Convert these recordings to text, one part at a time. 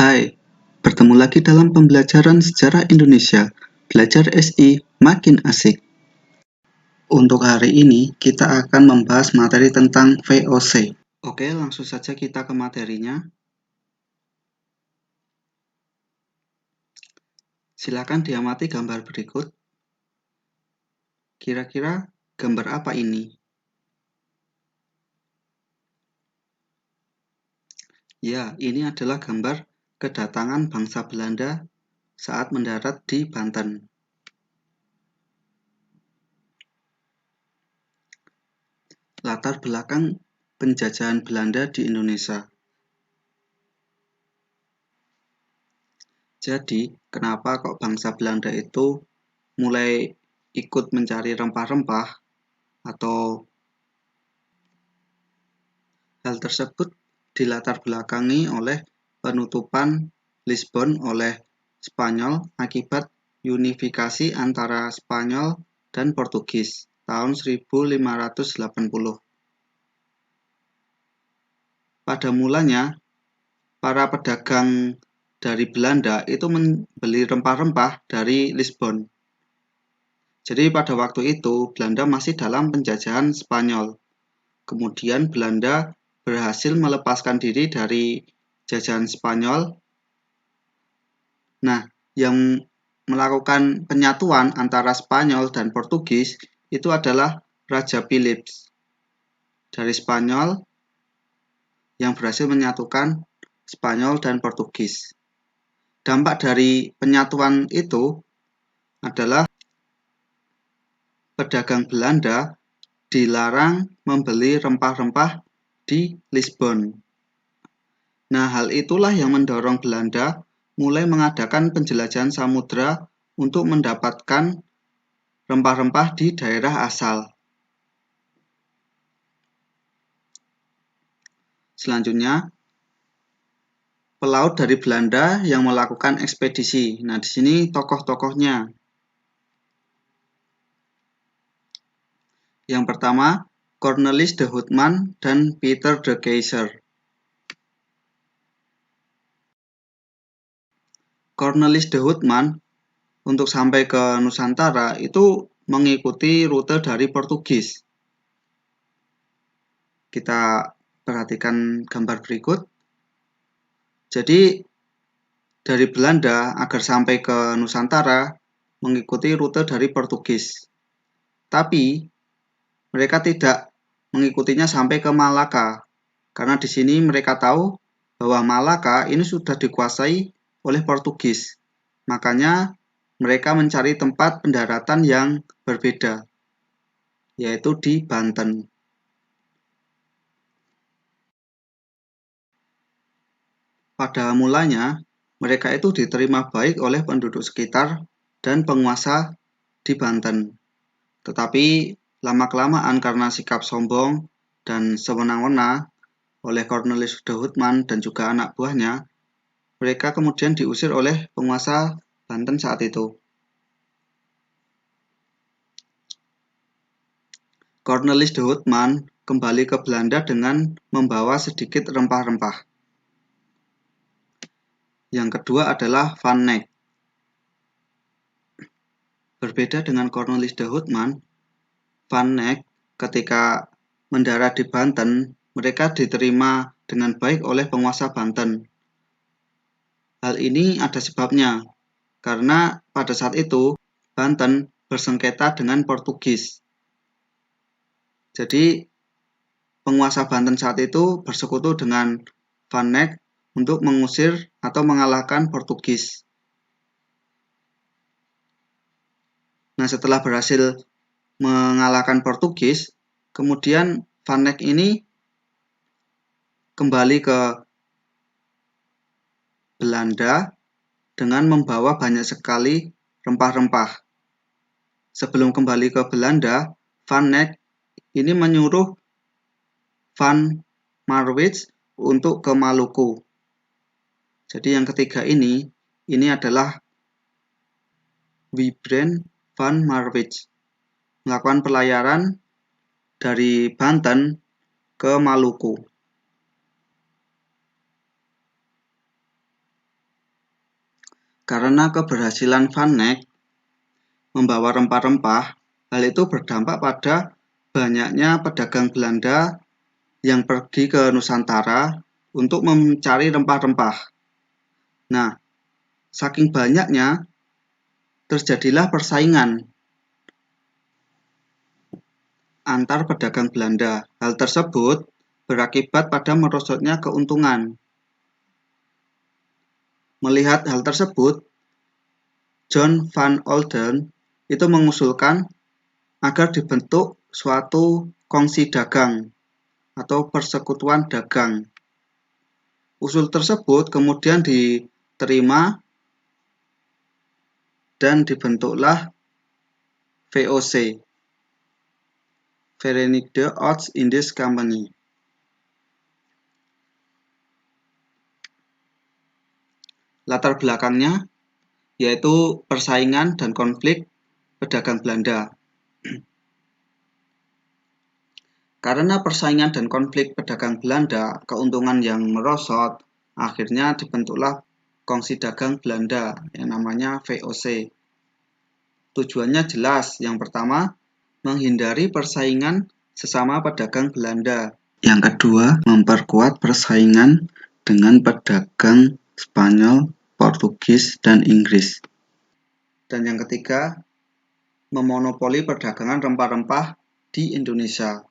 Hai, bertemu lagi dalam pembelajaran sejarah Indonesia. Belajar SI makin asik. Untuk hari ini, kita akan membahas materi tentang VOC. Oke, langsung saja kita ke materinya. Silakan diamati gambar berikut. Kira-kira gambar apa ini? Ya, ini adalah gambar kedatangan bangsa Belanda saat mendarat di Banten. Latar belakang penjajahan Belanda di Indonesia. Jadi, kenapa kok bangsa Belanda itu mulai ikut mencari rempah-rempah atau hal tersebut dilatar belakangi oleh penutupan Lisbon oleh Spanyol akibat unifikasi antara Spanyol dan Portugis tahun 1580. Pada mulanya, para pedagang dari Belanda itu membeli rempah-rempah dari Lisbon. Jadi pada waktu itu Belanda masih dalam penjajahan Spanyol. Kemudian Belanda berhasil melepaskan diri dari jajahan Spanyol. Nah, yang melakukan penyatuan antara Spanyol dan Portugis itu adalah Raja Philips dari Spanyol yang berhasil menyatukan Spanyol dan Portugis. Dampak dari penyatuan itu adalah pedagang Belanda dilarang membeli rempah-rempah di Lisbon. Nah, hal itulah yang mendorong Belanda mulai mengadakan penjelajahan samudra untuk mendapatkan rempah-rempah di daerah asal. Selanjutnya, pelaut dari Belanda yang melakukan ekspedisi. Nah, di sini tokoh-tokohnya. Yang pertama, Cornelis de Houtman dan Peter de Keyser. Cornelis de Houtman untuk sampai ke Nusantara itu mengikuti rute dari Portugis. Kita perhatikan gambar berikut. Jadi dari Belanda agar sampai ke Nusantara mengikuti rute dari Portugis. Tapi mereka tidak mengikutinya sampai ke Malaka. Karena di sini mereka tahu bahwa Malaka ini sudah dikuasai oleh Portugis. Makanya mereka mencari tempat pendaratan yang berbeda, yaitu di Banten. Pada mulanya, mereka itu diterima baik oleh penduduk sekitar dan penguasa di Banten. Tetapi lama-kelamaan karena sikap sombong dan sewenang-wenang oleh Cornelis de Houtman dan juga anak buahnya, mereka kemudian diusir oleh penguasa Banten saat itu. Cornelis de Houtman kembali ke Belanda dengan membawa sedikit rempah-rempah. Yang kedua adalah Van Eyck. Berbeda dengan Cornelis de Houtman, Van Eyck ketika mendarat di Banten, mereka diterima dengan baik oleh penguasa Banten. Hal ini ada sebabnya, karena pada saat itu Banten bersengketa dengan Portugis. Jadi penguasa Banten saat itu bersekutu dengan Van Eyck untuk mengusir atau mengalahkan Portugis. Nah, setelah berhasil mengalahkan Portugis, kemudian Van Eyck ini kembali ke Belanda dengan membawa banyak sekali rempah-rempah. Sebelum kembali ke Belanda, Van Eyck ini menyuruh Van Marwijk untuk ke Maluku. Jadi yang ketiga ini adalah Wybrandt van Marwijk melakukan pelayaran dari Banten ke Maluku. Karena keberhasilan Van Eyck membawa rempah-rempah, hal itu berdampak pada banyaknya pedagang Belanda yang pergi ke Nusantara untuk mencari rempah-rempah. Nah, saking banyaknya, terjadilah persaingan antar pedagang Belanda. Hal tersebut berakibat pada merosotnya keuntungan. Melihat hal tersebut, John van Olden itu mengusulkan agar dibentuk suatu kongsi dagang atau persekutuan dagang. Usul tersebut kemudian diterima dan dibentuklah VOC, Verenigde Oost-Indisch Company. Latar belakangnya yaitu persaingan dan konflik pedagang Belanda. Karena persaingan dan konflik pedagang Belanda, keuntungan yang merosot, akhirnya dibentuklah kongsi dagang Belanda yang namanya VOC. Tujuannya jelas, yang pertama, menghindari persaingan sesama pedagang Belanda. Yang kedua, memperkuat persaingan dengan pedagang Spanyol, Portugis, dan Inggris. Dan yang ketiga, memonopoli perdagangan rempah-rempah di Indonesia.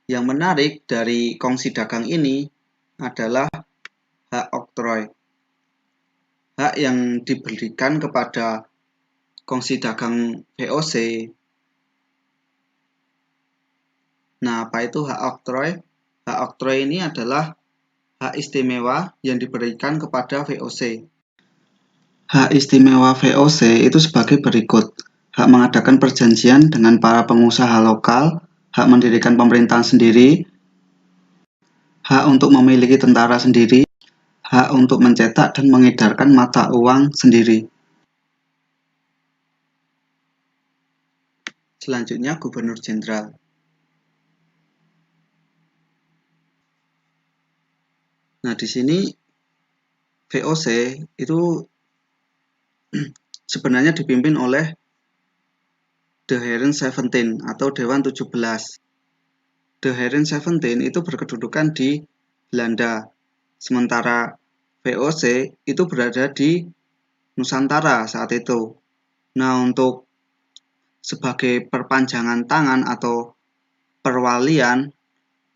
Yang menarik dari kongsi dagang ini adalah hak oktroy. Hak yang diberikan kepada kongsi dagang VOC. Nah, apa itu hak oktroy? Hak oktroy ini adalah hak istimewa yang diberikan kepada VOC. Hak istimewa VOC itu sebagai berikut. Hak mengadakan perjanjian dengan para pengusaha lokal, hak mendirikan pemerintahan sendiri, hak untuk memiliki tentara sendiri, hak untuk mencetak dan mengedarkan mata uang sendiri. Selanjutnya, Gubernur Jenderal. Nah, di sini VOC itu sebenarnya dipimpin oleh The Heren 17 atau Dewan 17. The Heren 17 itu berkedudukan di Belanda, sementara VOC itu berada di Nusantara saat itu. Nah, untuk sebagai perpanjangan tangan atau perwalian,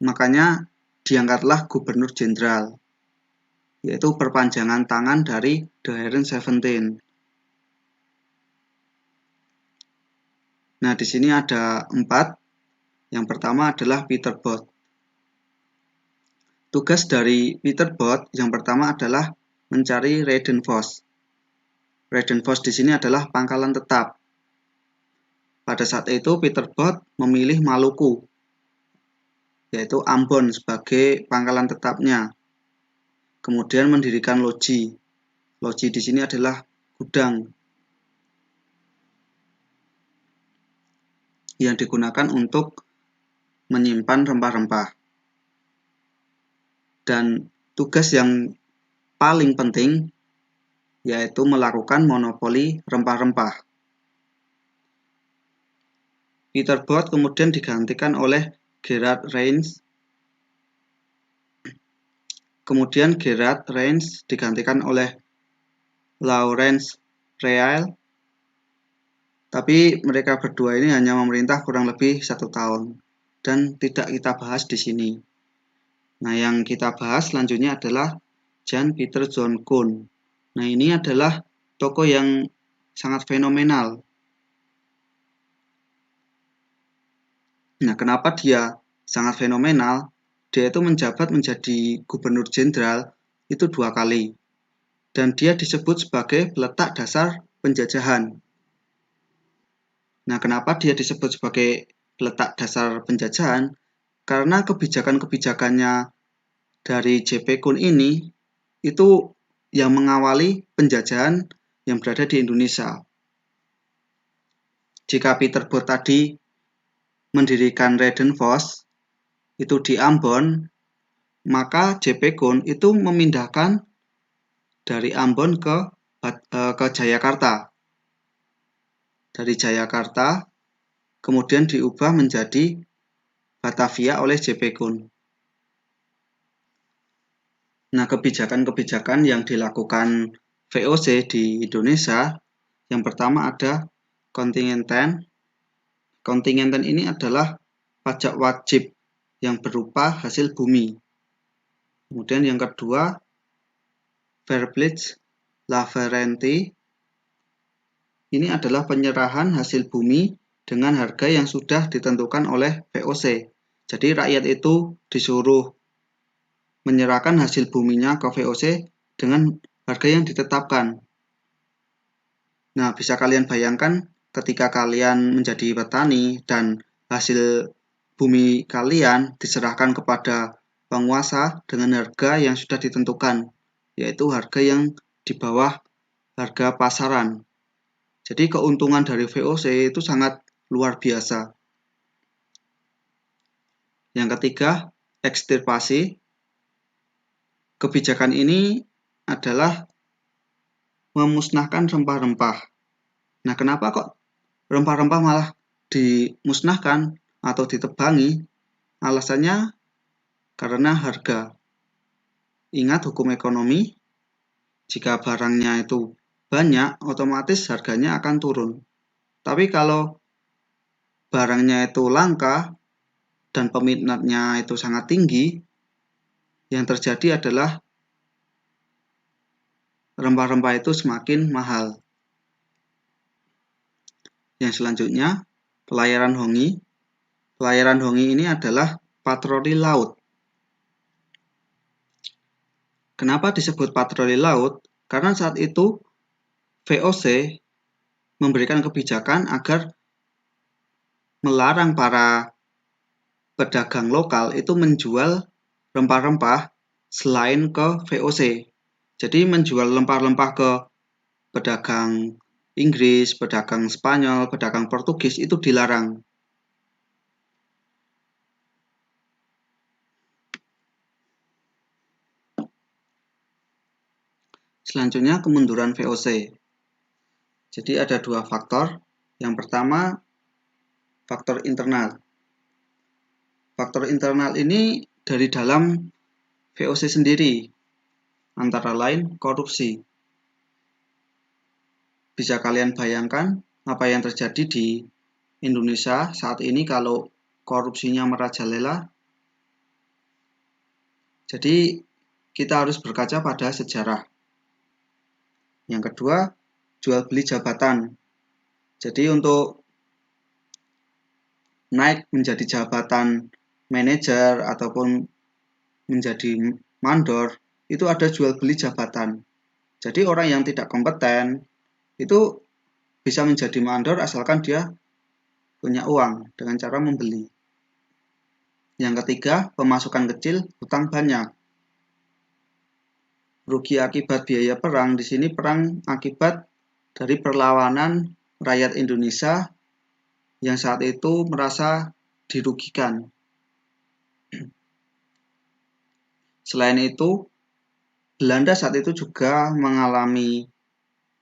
makanya diangkatlah Gubernur Jenderal, yaitu perpanjangan tangan dari The Heren 17. Nah, di sini ada 4. Yang pertama adalah Peter Both. Tugas dari Peter Both yang pertama adalah mencari Raden Vos. Raden Vos di sini adalah pangkalan tetap. Pada saat itu Peter Both memilih Maluku, yaitu Ambon sebagai pangkalan tetapnya. Kemudian mendirikan loji. Loji di sini adalah gudang yang digunakan untuk menyimpan rempah-rempah. Dan tugas yang paling penting yaitu melakukan monopoli rempah-rempah. Peter Both kemudian digantikan oleh Gerard Reyns. Kemudian Gerard Reyns digantikan oleh Laurens Real. Tapi mereka berdua ini hanya memerintah kurang lebih 1 tahun dan tidak kita bahas di sini. Nah, yang kita bahas selanjutnya adalah Jan Pieter John Koen. Nah, ini adalah tokoh yang sangat fenomenal. Nah, kenapa dia sangat fenomenal? Dia itu menjabat menjadi Gubernur Jenderal itu 2 kali. Dan dia disebut sebagai peletak dasar penjajahan. Nah, kenapa dia disebut sebagai peletak dasar penjajahan? Karena kebijakan-kebijakannya dari J.P. Koen ini itu yang mengawali penjajahan yang berada di Indonesia. Jika Peter Both tadi mendirikan Raden Vos itu di Ambon, maka J.P. Koen itu memindahkan dari Ambon ke Jayakarta. Dari Jayakarta kemudian diubah menjadi Batavia oleh J.P. Kuhn. Nah, kebijakan-kebijakan yang dilakukan VOC di Indonesia, yang pertama ada kontingenten. Kontingenten ini adalah pajak wajib yang berupa hasil bumi. Kemudian yang kedua, Verpflicht Laverentie. Ini adalah penyerahan hasil bumi dengan harga yang sudah ditentukan oleh VOC. Jadi rakyat itu disuruh menyerahkan hasil buminya ke VOC dengan harga yang ditetapkan. Nah, bisa kalian bayangkan ketika kalian menjadi petani dan hasil bumi kalian diserahkan kepada penguasa dengan harga yang sudah ditentukan, yaitu harga yang di bawah harga pasaran. Jadi keuntungan dari VOC itu sangat luar biasa. Yang ketiga, ekstirpasi. Kebijakan ini adalah memusnahkan rempah-rempah. Nah, kenapa kok rempah-rempah malah dimusnahkan atau ditebangi? Alasannya karena harga. Ingat hukum ekonomi, jika barangnya itu banyak, otomatis harganya akan turun. Tapi kalau barangnya itu langka dan peminatnya itu sangat tinggi, yang terjadi adalah rempah-rempah itu semakin mahal. Yang selanjutnya, pelayaran hongi. Pelayaran hongi ini adalah patroli laut. Kenapa disebut patroli laut? Karena saat itu VOC memberikan kebijakan agar melarang para pedagang lokal itu menjual rempah-rempah selain ke VOC. Jadi menjual rempah-rempah ke pedagang Inggris, pedagang Spanyol, pedagang Portugis itu dilarang. Selanjutnya kemunduran VOC. Jadi ada dua faktor. Yang pertama faktor internal. Faktor internal ini dari dalam VOC sendiri, antara lain korupsi. Bisa kalian bayangkan apa yang terjadi di Indonesia saat ini kalau korupsinya merajalela? Jadi kita harus berkaca pada sejarah. Yang kedua, jual beli jabatan. Jadi untuk naik menjadi jabatan manajer ataupun menjadi mandor, itu ada jual beli jabatan. Jadi orang yang tidak kompeten itu bisa menjadi mandor asalkan dia punya uang dengan cara membeli. Yang ketiga, pemasukan kecil, hutang banyak. Rugi akibat biaya perang, di sini perang akibat dari perlawanan rakyat Indonesia yang saat itu merasa dirugikan. Selain itu, Belanda saat itu juga mengalami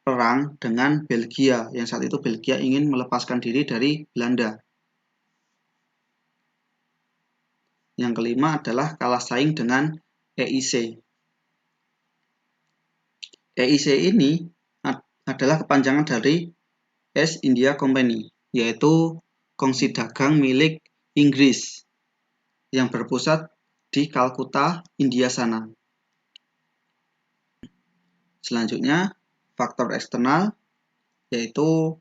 perang dengan Belgia, yang saat itu Belgia ingin melepaskan diri dari Belanda. Yang kelima adalah kalah saing dengan EIC. EIC ini adalah kepanjangan dari East India Company, yaitu kongsi dagang milik Inggris yang berpusat di Kalkuta, India sana. Selanjutnya, faktor eksternal yaitu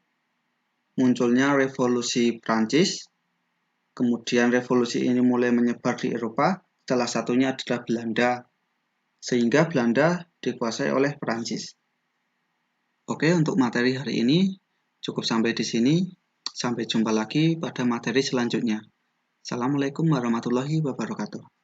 munculnya revolusi Prancis. Kemudian revolusi ini mulai menyebar di Eropa, salah satunya adalah Belanda, sehingga Belanda dikuasai oleh Prancis. Oke, untuk materi hari ini cukup sampai di sini. Sampai jumpa lagi pada materi selanjutnya. Assalamualaikum warahmatullahi wabarakatuh.